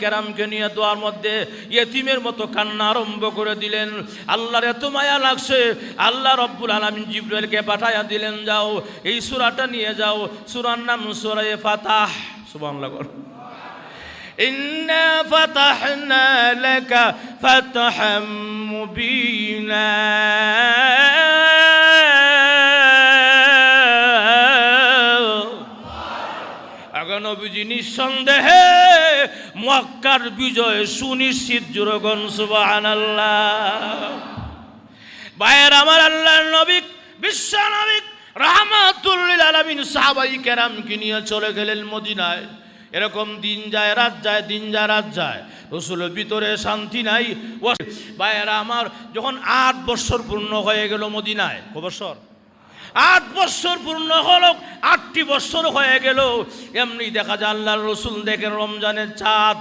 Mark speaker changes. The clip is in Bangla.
Speaker 1: কেরামকে নিয়ে দোয়ার মধ্যে ইয়েতিমের মতো কান্না আরম্ভ করে দিলেন। আল্লাহর এত মায়া লাগছে, আল্লাহ রব্বুল আলামিন জিবরাইলকে পাঠায়া দিলেন, যাও এই সূরাটা নিয়ে যাও। সূরার নাম সূরা ফাতাহ। সুবহানাল্লাহ। ইন্না ফাতাহনা লাকা ফাতহাম মুবিনা। নবীজি নিঃসন্দেহে মক্কার বিজয় সুনিশ্চিত। জোরগণ সুবহানাল্লাহ। ভাইয়ের আমার, আল্লাহর নবী বিশ্ব নবী রাহমাতুল লিল আলামিন সাহাবায়ে কেরামকে নিয়ে চলে গেলেন মদিনায়। এরকম দিন যায় রাত যায়, দিন যায় রাত যায়, রাসূলের ভিতরে শান্তি নাই। ভাইয়েরা আমার, যখন 8 বছর পূর্ণ হয়ে গেল মদিনায়, কত বছর? 8 বছর পূর্ণ হলো, 8টি বছর হয়ে গেল। এমনি দেখা যায় আল্লাহর রাসূল দেখেন রমজানের চাঁদ